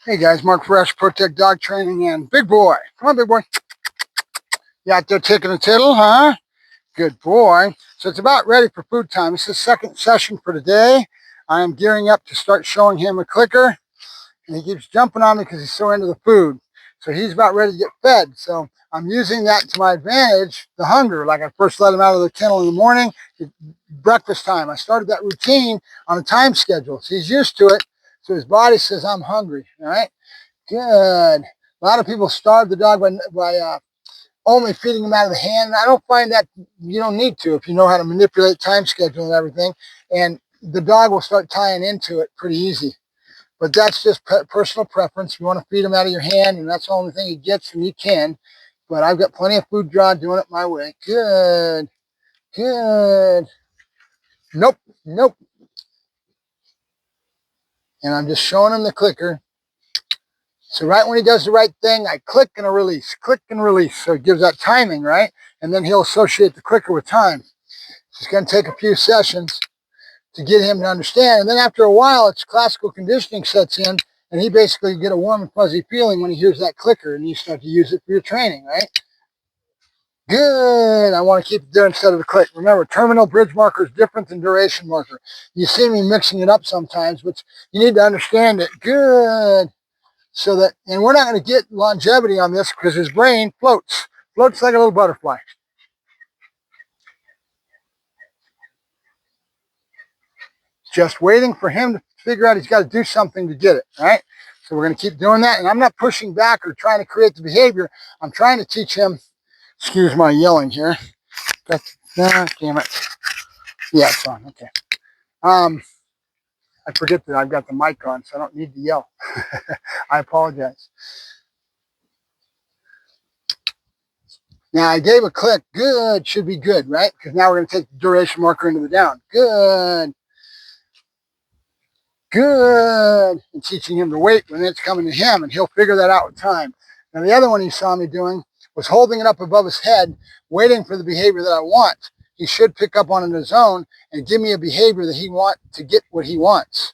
Hey guys, Mark Fresh, Protect Dog Training, and Big Boy. Come on, Big Boy. You out there taking a tittle, huh? Good boy. So it's about ready for food time. This is the second session for today. I am gearing up to start showing him a clicker, and he keeps jumping on me because he's so into the food. So he's about ready to get fed. So I'm using that to my advantage, the hunger. Like I first let him out of the kennel in the morning, breakfast time. I started that routine on a time schedule. So he's used to it. So his body says, I'm hungry, all right? Good. A lot of people starve the dog by only feeding him out of the hand. I don't find that you don't need to if you know how to manipulate time schedule and everything. And the dog will start tying into it pretty easy. But that's just personal preference. You want to feed him out of your hand, and that's the only thing he gets, and you can. But I've got plenty of food draw doing it my way. Good. Good. Nope. Nope. And I'm just showing him the clicker. So right when he does the right thing, I click and a release, click and release. So it gives that timing, right? And then he'll associate the clicker with time. It's going to take a few sessions to get him to understand. And then after a while, it's classical conditioning sets in, and he basically get a warm and fuzzy feeling when he hears that clicker, and you start to use it for your training, right? Good. I want to keep it there instead of the click. Remember, terminal bridge marker is different than duration marker. You see me mixing it up sometimes, but you need to understand it. Good. So that, and we're not going to get longevity on this because his brain floats like a little butterfly. Just waiting for him to figure out he's got to do something to get it, right? So we're going to keep doing that. And I'm not pushing back or trying to create the behavior. I'm trying to teach him, excuse my yelling here. Damn it. Yeah, it's on. Okay. I forget that I've got the mic on, so I don't need to yell. I apologize. Now I gave a click. Good. Should be good, right? Because now we're going to take the duration marker into the down. Good. Good. And teaching him to wait when it's coming to him, and he'll figure that out with time. Now the other one he saw me doing was holding it up above his head, waiting for the behavior that I want. He should pick up on it on his own and give me a behavior that he wants to get what he wants,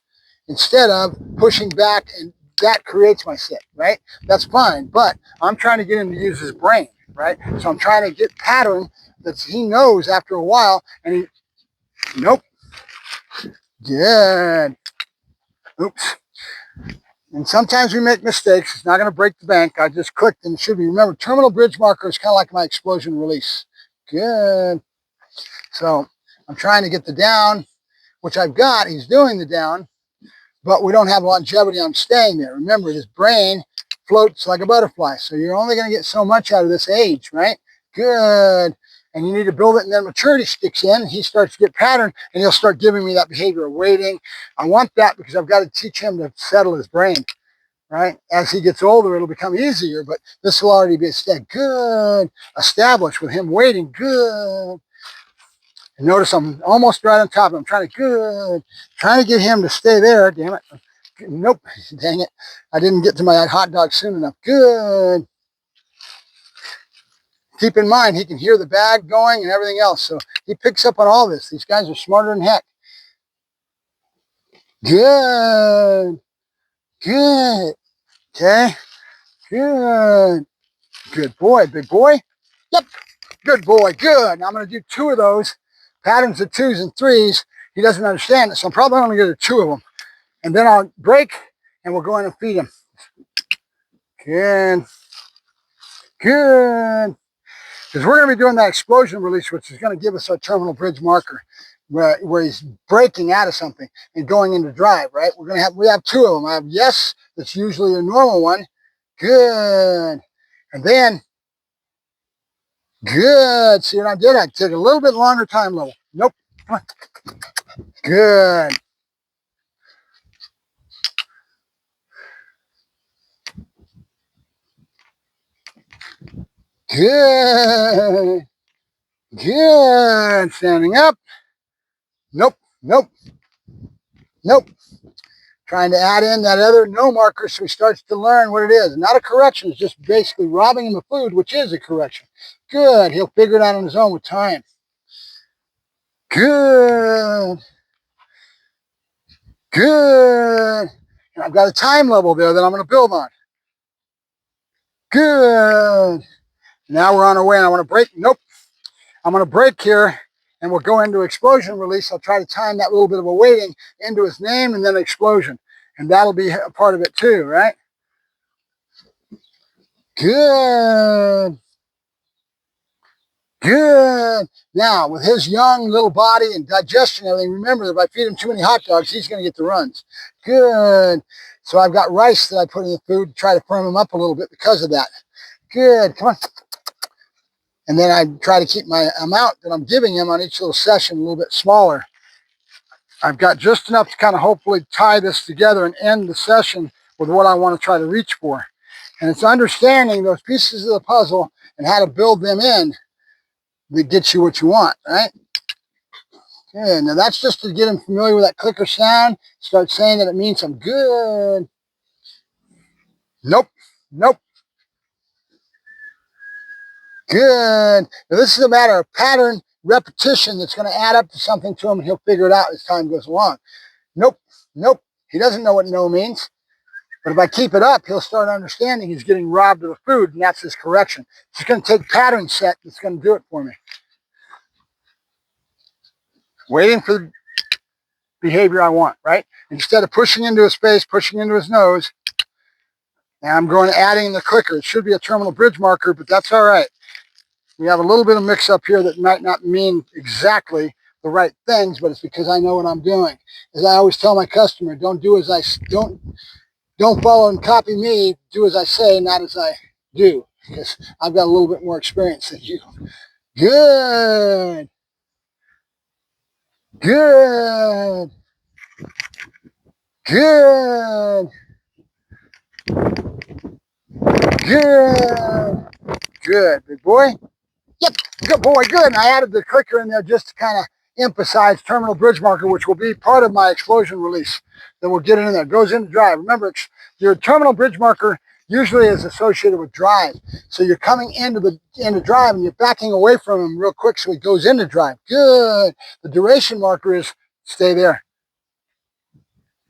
instead of pushing back, and that creates my sit, right? That's fine, but I'm trying to get him to use his brain, right? So I'm trying to get pattern that he knows after a while, and he, nope, good. Oops. And sometimes we make mistakes. It's not going to break the bank. I just clicked and it should be. Remember, terminal bridge marker is kind of like my explosion release. Good. So I'm trying to get the down, which I've got. He's doing the down, but we don't have longevity on staying there. Remember, his brain floats like a butterfly. So you're only going to get so much out of this age, right? Good. And you need to build it, and then maturity sticks in. He starts to get pattern, and he'll start giving me that behavior of waiting. I want that because I've got to teach him to settle his brain, right? As he gets older, it'll become easier, but this will already be good, established with him waiting. Good. And notice I'm almost right on top of him. Trying to get him to stay there. Damn it. Nope. Dang it. I didn't get to my hot dog soon enough. Good. Keep in mind, he can hear the bag going and everything else. So he picks up on all this. These guys are smarter than heck. Good. Good. Okay. Good. Good boy, big boy. Yep. Good boy. Good. Now I'm going to do 2 of those. Patterns of 2s and 3s. He doesn't understand it, so I'm probably only going to do 2 of them. And then I'll break, and we'll go in and feed him. Good. Good. Because we're going to be doing that explosion release, which is going to give us our terminal bridge marker, where he's breaking out of something and going into drive, right? We have 2 of them. I have yes, that's usually a normal one. Good. And then, good. See what I did? I took a little bit longer time level. Nope. Come on. Good. Good. Good. Standing up. Nope. Nope. Nope. Trying to add in that other no marker so he starts to learn what it is. Not a correction. It's just basically robbing him of food, which is a correction. Good. He'll figure it out on his own with time. Good. Good. And I've got a time level there that I'm going to build on. Good. Now we're on our way, and I want to break. Nope. I'm going to break here, and we'll go into explosion release. I'll try to time that little bit of a waiting into his name and then explosion. And that'll be a part of it too, right? Good. Good. Now, with his young little body and digestion and everything, remember that if I feed him too many hot dogs, he's going to get the runs. Good. So I've got rice that I put in the food to try to firm him up a little bit because of that. Good. Come on. And then I try to keep my amount that I'm giving him on each little session a little bit smaller. I've got just enough to kind of hopefully tie this together and end the session with what I want to try to reach for. And it's understanding those pieces of the puzzle and how to build them in that gets you what you want, right? Good. Now that's just to get him familiar with that clicker sound. Start saying that it means I'm good. Nope. Nope. Good. Now this is a matter of pattern repetition that's going to add up to something to him, and he'll figure it out as time goes along. Nope. Nope. He doesn't know what no means. But if I keep it up, he'll start understanding he's getting robbed of the food, and that's his correction. It's going to take pattern set that's going to do it for me. Waiting for the behavior I want, right? Instead of pushing into his face, pushing into his nose, and I'm going adding the clicker. It should be a terminal bridge marker, but that's all right. We have a little bit of mix up here that might not mean exactly the right things, but it's because I know what I'm doing. As I always tell my customer, don't follow and copy me. Do as I say, not as I do, because I've got a little bit more experience than you. Good. Good. Good. Good. Good. Big boy. Yep. Good boy. Good. And I added the clicker in there just to kind of emphasize terminal bridge marker, which will be part of my explosion release that we'll get in there. It goes into drive. Remember, your terminal bridge marker usually is associated with drive. So you're coming into drive and you're backing away from him real quick so he goes into drive. Good. The duration marker is stay there.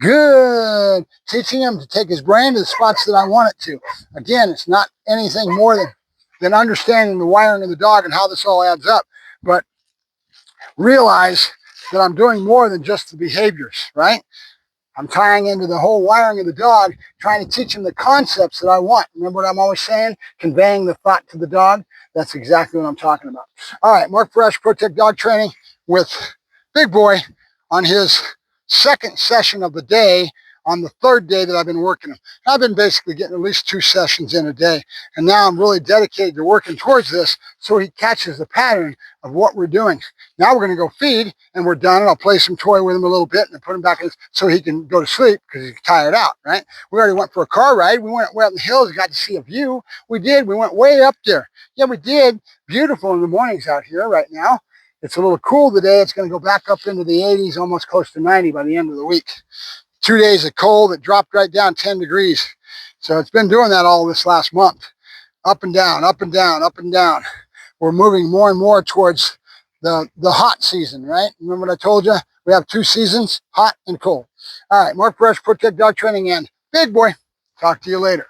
Good. Teaching him to take his brain to the spots that I want it to. Again, it's not anything more than understanding the wiring of the dog and how this all adds up. But realize that I'm doing more than just the behaviors, right? I'm tying into the whole wiring of the dog, trying to teach him the concepts that I want. Remember what I'm always saying? Conveying the thought to the dog. That's exactly what I'm talking about. All right, Mark Fresh, Protect Dog Training with Big Boy on his second session of the day on the third day that I've been working him. I've been basically getting at least 2 sessions in a day, and now I'm really dedicated to working towards this so he catches the pattern of what we're doing. Now we're going to go feed, and we're done, and I'll play some toy with him a little bit and put him back in so he can go to sleep because he's tired out, right? We already went for a car ride. We went way up in the hills and got to see a view. We did. We went way up there. Yeah, we did. Beautiful in the mornings out here right now. It's a little cool today. It's going to go back up into the 80s, almost close to 90 by the end of the week. 2 days of cold that dropped right down 10 degrees. So it's been doing that all this last month. Up and down, up and down, up and down. We're moving more and more towards the hot season, right? Remember what I told you? We have 2 seasons, hot and cold. All right, Mark Fresh, Protect Dog Training, and Big Boy. Talk to you later.